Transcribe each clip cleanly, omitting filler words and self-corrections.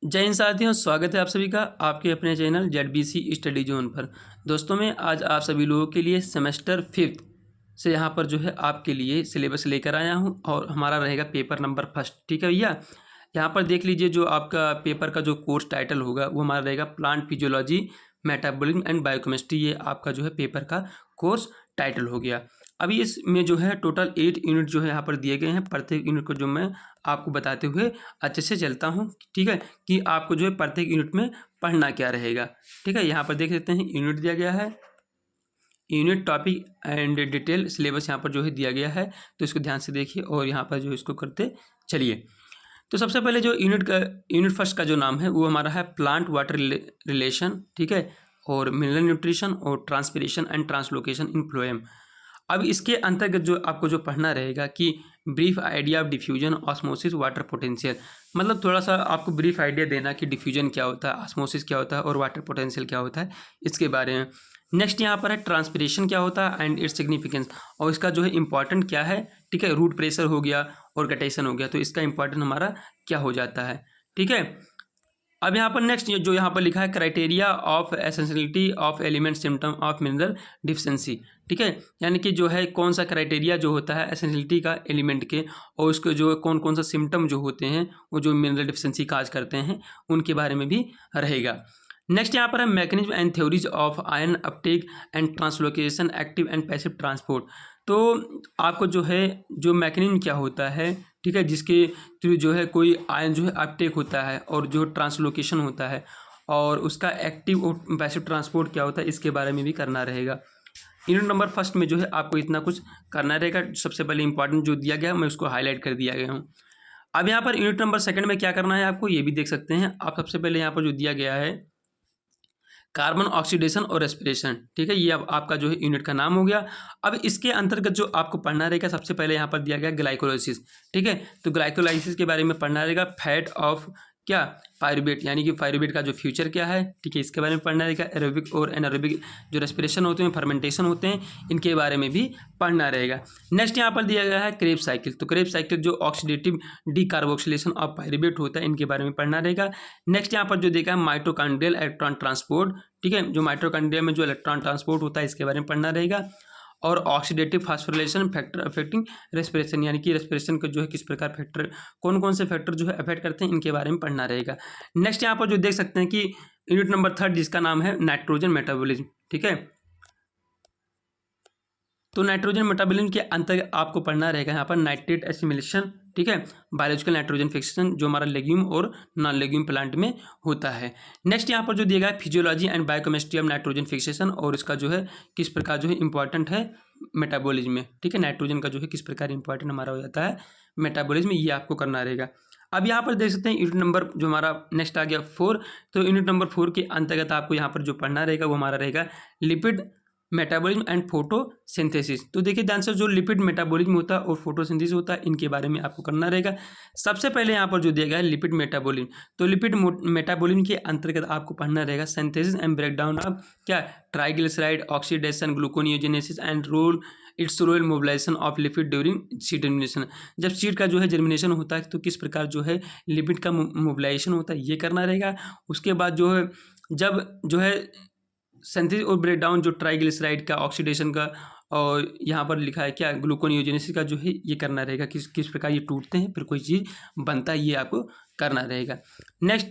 जय हिंद साथियों, स्वागत है आप सभी का आपके अपने चैनल ZBC स्टडी जोन पर। दोस्तों मैं आज आप सभी लोगों के लिए सेमेस्टर 5th से यहाँ पर जो है आपके लिए सिलेबस लेकर आया हूँ और हमारा रहेगा पेपर नंबर फर्स्ट। ठीक है भैया, यहाँ पर देख लीजिए जो आपका पेपर का जो कोर्स टाइटल होगा वो हमारा रहेगा plant physiology, metabolism and biochemistry. ये आपका जो है पेपर का कोर्स टाइटल हो गया। अभी इसमें जो है टोटल 8 यूनिट जो है यहाँ पर दिए गए हैं। प्रत्येक यूनिट को जो मैं आपको बताते हुए अच्छे से चलता हूँ, ठीक है, कि आपको जो है प्रत्येक यूनिट में पढ़ना क्या रहेगा। ठीक है, यहाँ पर देख लेते हैं यूनिट दिया गया है, unit topic and detail syllabus यहाँ पर जो है दिया गया है। तो इसको ध्यान से देखिए और यहाँ पर जो इसको करते चलिए। तो सबसे पहले जो यूनिट फर्स्ट का जो नाम है वो हमारा है प्लांट वाटर रिलेशन, ठीक है, और मिनरल न्यूट्रिशन और transpiration and translocation in phloem. अब इसके अंतर्गत जो आपको जो पढ़ना रहेगा कि brief idea of diffusion, osmosis, water potential. मतलब थोड़ा सा आपको ब्रीफ आइडिया देना कि डिफ्यूजन क्या होता है, ऑस्मोसिस क्या होता है और वाटर पोटेंशियल क्या होता है, इसके बारे में। नेक्स्ट यहाँ पर है ट्रांसपिरेशन क्या होता है एंड इट्स सिग्निफिकेंस, और इसका जो है इंपॉर्टेंट क्या है। ठीक है, रूट प्रेशर हो गया और गटेशन हो गया, तो इसका इंपॉर्टेंट हमारा क्या हो जाता है। ठीक है, अब यहाँ पर नेक्स्ट जो यहाँ पर लिखा है criteria of essentiality of element symptom of mineral deficiency. ठीक है, यानी कि जो है कौन सा क्राइटेरिया जो होता है एसेंशियलिटी का एलिमेंट के, और उसके जो कौन कौन सा सिम्टम जो होते हैं वो जो मिनरल डिफिशिएंसी काज करते हैं उनके बारे में भी रहेगा। नेक्स्ट यहाँ पर है mechanism and theories of ion Uptake and translocation, active and passive transport. तो आपको जो है जो मैकेनिज्म क्या होता है, ठीक है, जिसके थ्रू जो है कोई आयन जो है अपटेक होता है और जो ट्रांसलोकेशन होता है, और उसका एक्टिव और पैसिव ट्रांसपोर्ट क्या होता है, इसके बारे में भी करना रहेगा। यूनिट नंबर फर्स्ट में जो है आपको इतना कुछ करना रहेगा। सबसे पहले इंपॉर्टेंट जो दिया गया मैं उसको हाईलाइट कर दिया गया हूँ। अब यहाँ पर यूनिट नंबर सेकंड में क्या करना है आपको ये भी देख सकते हैं आप। सबसे पहले यहाँ पर जो दिया गया है कार्बन ऑक्सीडेशन और रेस्पिरेशन, ठीक है, ये अब आपका जो है यूनिट का नाम हो गया। अब इसके अंतर्गत जो आपको पढ़ना रहेगा सबसे पहले यहाँ पर दिया गया ग्लाइकोलाइसिस। ठीक है, तो ग्लाइकोलाइसिस के बारे में पढ़ना रहेगा। फैट ऑफ क्या पायरुवेट, यानी कि पायरुवेट का जो फ्यूचर क्या है, ठीक है, इसके बारे में पढ़ना रहेगा। एरोबिक और एनारोबिक जो रेस्पिरेशन होते हैं, फर्मेंटेशन होते हैं, इनके बारे में भी पढ़ना रहेगा। नेक्स्ट यहाँ पर दिया गया है क्रेब्स साइकिल। तो क्रेब्स साइकिल जो ऑक्सीडेटिव डीकार्बोक्सिलेशन ऑफ पायरुवेट होता है, इनके बारे में पढ़ना रहेगा। नेक्स्ट यहाँ पर जो देखा है माइटोकॉन्ड्रियल इलेक्ट्रॉन ट्रांसपोर्ट, ठीक है, जो माइटोकॉन्ड्रिया में जो इलेक्ट्रॉन ट्रांसपोर्ट होता है इसके बारे में पढ़ना रहेगा। और oxidative phosphorylation factor affecting respiration, यानी कि रेस्पिरेशन का जो है किस प्रकार फैक्टर, कौन कौन से फैक्टर जो है अफेक्ट करते हैं, इनके बारे में पढ़ना रहेगा। नेक्स्ट यहाँ पर जो देख सकते हैं कि यूनिट नंबर थर्ड जिसका नाम है नाइट्रोजन मेटाबॉलिज्म। ठीक है, तो नाइट्रोजन मेटाबॉलिज्म के अंतर्गत आपको पढ़ना रहेगा यहाँ पर नाइट्रेट एसिमिलेशन, ठीक है, बायोलॉजिकल नाइट्रोजन फिक्सेशन जो हमारा लेग्यूम और नॉन लेग्यूम प्लांट में होता है। नेक्स्ट यहाँ पर जो दिया गया है physiology and biochemistry of nitrogen fixation, और इसका जो है किस प्रकार जो है इंपॉर्टेंट है मेटाबॉलिज्म में। ठीक है, नाइट्रोजन का जो है किस प्रकार इंपॉर्टेंट हमारा हो जाता है मेटाबॉलिज्म में, ये आपको करना रहेगा। अब यहाँ पर देख सकते हैं यूनिट नंबर जो हमारा नेक्स्ट आ गया 4। तो यूनिट नंबर 4 के अंतर्गत आपको यहाँ पर जो पढ़ना रहेगा वो हमारा रहेगा लिपिड मेटाबॉलिज्म एंड फोटोसिंथेसिस। तो देखिए ध्यान से, जो लिपिड मेटाबॉलिज्म होता है और फोटोसिंथेसिस होता है, इनके बारे में आपको करना रहेगा। सबसे पहले यहाँ पर जो दिया गया है लिपिड मेटाबॉलिज्म, तो लिपिड मेटाबॉलिज्म के अंतर्गत आपको पढ़ना रहेगा सिंथेसिस एंड ब्रेकडाउन ऑफ क्या triglyceride, oxidation, gluconeogenesis and role its role mobilisation of lipid during seed germination. जब सीड का जो है जर्मिनेशन होता है तो किस प्रकार जो है लिपिड का मोबिलाइजेशन होता है, ये करना रहेगा। उसके बाद जो है जब जो है सिंथेसिस और ब्रेकडाउन जो ट्राइग्लिसराइड का, ऑक्सीडेशन का, और यहाँ पर लिखा है क्या ग्लूकोनियोजेनेसिस का जो है ये करना रहेगा, किस किस प्रकार ये टूटते हैं फिर कोई चीज़ बनता है, ये आपको करना रहेगा। नेक्स्ट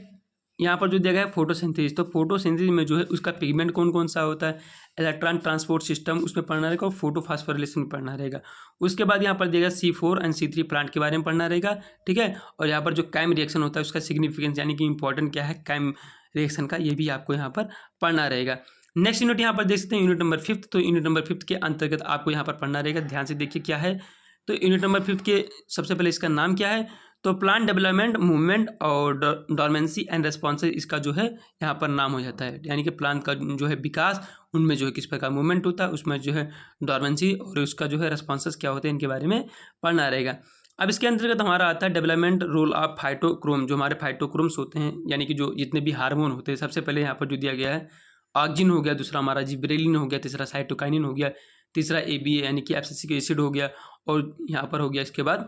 यहाँ पर जो दिया गया है फोटोसिंथेसिस, तो फोटोसिंथेसिस में जो है उसका पिगमेंट कौन कौन सा होता है, इलेक्ट्रॉन ट्रांसपोर्ट सिस्टम उसमें पढ़ना रहेगा, और फोटोफॉस्फोरिलेशन पढ़ना रहेगा। उसके बाद यहाँ पर दिया गया C4 एंड C3 प्लांट के बारे में पढ़ना रहेगा। ठीक है, और यहाँ पर जो कैम रिएक्शन होता है उसका सिग्निफिकेंस, यानी कि इंपॉर्टेंट क्या है कैम रिएक्शन का, ये भी आपको यहाँ पर पढ़ना रहेगा। नेक्स्ट यूनिट यहाँ पर देख सकते हैं यूनिट नंबर 5। तो यूनिट नंबर 5 के अंतर्गत आपको यहाँ पर पढ़ना रहेगा, ध्यान से देखिए क्या है। तो यूनिट नंबर 5 के सबसे पहले इसका नाम क्या है, तो प्लांट डेवलपमेंट, मूवमेंट और डोरमेंसी एंड रेस्पॉन्स, इसका जो है यहाँ पर नाम हो जाता है। यानी कि प्लांट का जो है विकास, उनमें जो है किस प्रकार मूवमेंट होता है, उसमें जो है डोरमेंसी और उसका जो है रेस्पॉन्सेस क्या होते हैं, इनके बारे में पढ़ना रहेगा। अब इसके अंतर्गत हमारा आता है डेवलपमेंट रोल ऑफ फाइटोक्रोम, जो हमारे फाइटोक्रोम्स होते हैं, यानी कि जो जितने भी हार्मोन होते हैं। सबसे पहले यहाँ पर जो दिया गया है ऑक्जिन हो गया, दूसरा हमारा जिब्रेलिन हो गया, तीसरा साइटोकाइनिन हो गया, तीसरा ABA यानी कि एब्सिसिक एसिड हो गया, और यहाँ पर हो गया इसके बाद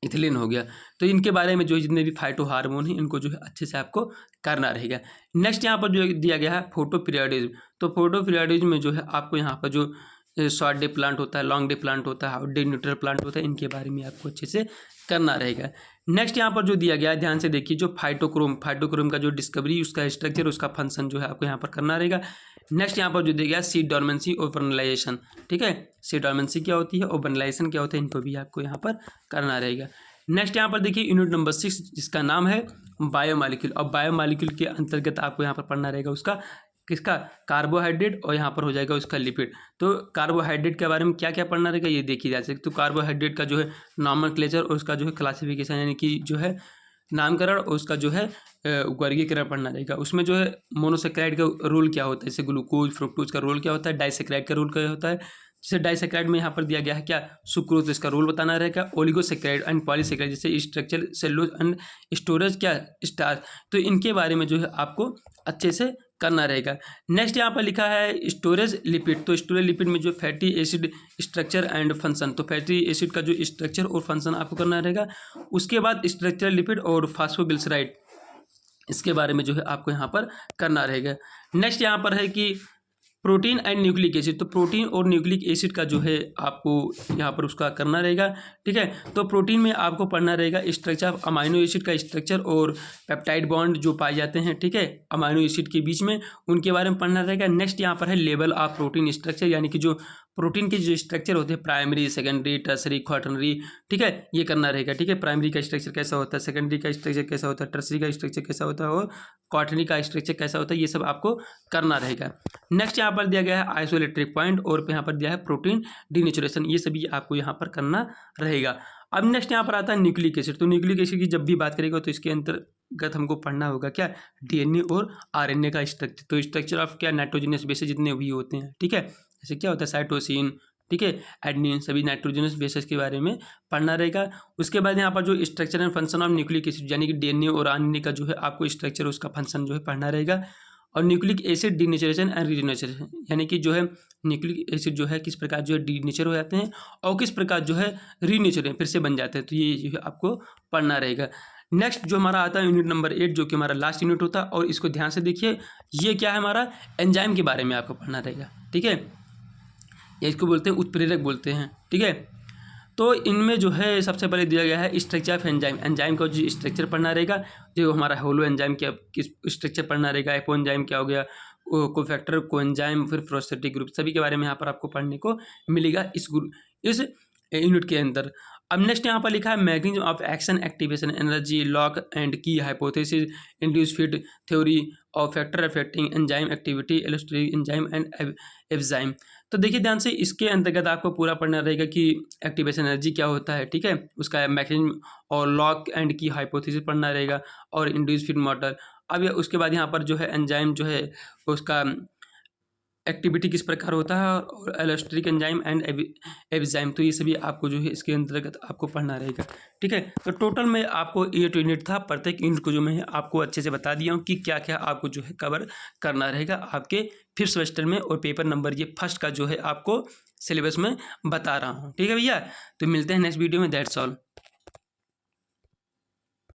इथिलीन हो गया। तो इनके बारे में जो जितने भी फाइटो हार्मोन हैं इनको जो है अच्छे से आपको करना रहेगा। नेक्स्ट यहाँ पर जो दिया गया है फोटो पीरियडिज्म। तो फोटो पीरियडिज्म में जो है आपको यहाँ पर जो शॉर्ट डे प्लांट होता है, लॉन्ग डे प्लांट होता है, हाफ डे न्यूट्रल प्लांट होता है, इनके बारे में आपको अच्छे से करना रहेगा। नेक्स्ट यहाँ पर जो दिया गया है ध्यान से देखिए, जो फाइटोक्रोम का जो डिस्कवरी, उसका स्ट्रक्चर, उसका फंक्शन जो है आपको यहाँ पर करना रहेगा। नेक्स्ट यहाँ पर जो दिया गया है सीड डोर्मेंसी और फर्टिलाइजेशन, ठीक है, सीड डोर्मेंसी क्या होती है और फर्टिलाइजेशन क्या होता है, इनको भी आपको यहाँ पर करना रहेगा। नेक्स्ट यहाँ पर देखिए यूनिट नंबर 6 जिसका नाम है बायोमॉलिक्यूल। और बायोमॉलिक्यूल के अंतर्गत आपको यहाँ पर पढ़ना रहेगा उसका किसका, कार्बोहाइड्रेट, और यहाँ पर हो जाएगा उसका लिपिड। तो कार्बोहाइड्रेट के बारे में क्या क्या पढ़ना रहेगा ये देखिए जा सकते। तो कार्बोहाइड्रेट का जो है नॉमेनक्लेचर और उसका जो है क्लासिफिकेशन, यानी कि जो है नामकरण और उसका जो है वर्गीकरण पढ़ना रहेगा। उसमें जो है मोनोसेक्राइड का रोल क्या होता है, जैसे ग्लूकोज, फ्रुक्टोज का रोल क्या होता है, डाइसेक्राइड का रोल क्या होता है। जैसे डाइसेक्राइड में यहाँ पर दिया गया है क्या, सुक्रोज, इसका रोल बताना रहेगा। ओलिगोसेक्राइड एंड पॉलीसेक्राइड, जैसे स्ट्रक्चर, सेलुलोज एंड स्टोरेज क्या, स्टार्च। तो इनके बारे में जो है आपको अच्छे से करना रहेगा। नेक्स्ट यहाँ पर लिखा है स्टोरेज लिपिड। तो स्टोरेज लिपिड में जो fatty acid structure and function, तो फैटी एसिड का जो स्ट्रक्चर और फंक्शन आपको करना रहेगा। उसके बाद स्ट्रक्चर लिपिड और फास्फोग्लिसराइड, इसके बारे में जो है आपको यहाँ पर करना रहेगा। नेक्स्ट यहाँ पर है कि प्रोटीन एंड न्यूक्लिक एसिड। तो प्रोटीन और न्यूक्लिक एसिड का जो है आपको यहाँ पर उसका करना रहेगा, ठीक है। तो प्रोटीन में आपको पढ़ना रहेगा स्ट्रक्चर ऑफ अमाइनो एसिड का स्ट्रक्चर और पेप्टाइड बॉन्ड जो पाए जाते हैं, ठीक है, अमाइनो एसिड के बीच में, उनके बारे में पढ़ना रहेगा। नेक्स्ट यहाँ पर है लेवल ऑफ प्रोटीन स्ट्रक्चर, यानी कि जो प्रोटीन के जो स्ट्रक्चर होते हैं, प्राइमरी, सेकेंडरी, टर्सरी, क्वाटरनरी, ठीक है, ये करना रहेगा, ठीक है। प्राइमरी का स्ट्रक्चर कैसा होता है, सेकेंडरी का स्ट्रक्चर कैसा होता है, टर्सरी का स्ट्रक्चर कैसा होता है और क्वाटरनी का स्ट्रक्चर कैसा होता है, ये सब आपको करना रहेगा। नेक्स्ट यहाँ पर दिया गया है आइसोलेट्रिक पॉइंट और यहाँ पर दिया है प्रोटीन डीनेचुरेशन, ये सभी आपको यहाँ पर करना रहेगा। अब नेक्स्ट यहाँ पर आता है न्यूक्लिक एसिड। तो न्यूक्लिक एसिड की जब भी बात करेगा तो इसके अंतर्गत हमको पढ़ना होगा क्या, डीएनए और आरएनए का स्ट्रक्चर। तो स्ट्रक्चर ऑफ क्या, नाइट्रोजनस बेसिस जितने भी होते हैं, ठीक है, जैसे क्या होता है साइटोसिन, ठीक है, एडेनिन, सभी नाइट्रोजनस बेसिस के बारे में पढ़ना रहेगा। उसके बाद यहाँ पर जो structure and function of nucleic acid, यानी कि डीएनए और आरएनए का जो है आपको स्ट्रक्चर, उसका फंक्शन जो है पढ़ना रहेगा। और न्यूक्लिक एसिड डीनेचरेशन एंड रीनेचरेशन, यानी कि जो है न्यूक्लिक एसिड जो है किस प्रकार जो है डीनेचर हो जाते हैं और किस प्रकार जो है रीनेचर फिर से बन जाते हैं, तो ये जो है आपको पढ़ना रहेगा। नेक्स्ट जो हमारा आता है यूनिट नंबर 8, जो कि हमारा लास्ट यूनिट होता है, और इसको ध्यान से देखिए, ये क्या है, हमारा एंजाइम के बारे में आपको पढ़ना रहेगा, ठीक है, या इसको बोलते हैं उत्प्रेरक बोलते हैं, ठीक है। तो इनमें जो है सबसे पहले दिया गया है स्ट्रक्चर ऑफ एंजाइम। एंजाइम का जो स्ट्रक्चर पढ़ना रहेगा, जो हमारा होलो एंजाइम क्या किस स्ट्रक्चर पढ़ना रहेगा, एपो एंजाइम क्या हो गया, कोफैक्टर, कोएंजाइम, फिर प्रोस्थेटिक ग्रुप, सभी के बारे में यहाँ पर आपको पढ़ने को मिलेगा इस यूनिट के अंदर। अब नेक्स्ट यहाँ पर लिखा है mechanism of action, activation, energy, lock and key hypothesis, induce fit theory of factor affecting enzyme activity, allosteric enzyme and enzyme. तो देखिए ध्यान से, इसके अंतर्गत आपको पूरा पढ़ना रहेगा कि एक्टिवेशन एनर्जी क्या होता है, ठीक है, उसका मैकेनिज्म, और लॉक एंड की हाइपोथेसिस पढ़ना रहेगा, और इंड्यूस फिट मोटर। अब उसके बाद यहाँ पर जो है एंजाइम जो है उसका एक्टिविटी किस प्रकार होता है, और एलोस्टेरिक एंजाइम एंड एंजाइम, तो ये सभी आपको जो है इसके अंतर्गत आपको पढ़ना रहेगा, ठीक है। तो टोटल में आपको ये तो यूनिट था, प्रत्येक यूनिट को जो मैं आपको अच्छे से बता दिया हूँ कि क्या क्या आपको जो है कवर करना रहेगा आपके 5th सेमेस्टर में, और पेपर नंबर ये फर्स्ट का जो है आपको सिलेबस में बता रहा हूँ, ठीक है भैया। तो मिलते हैं नेक्स्ट वीडियो में, दैट्स ऑल।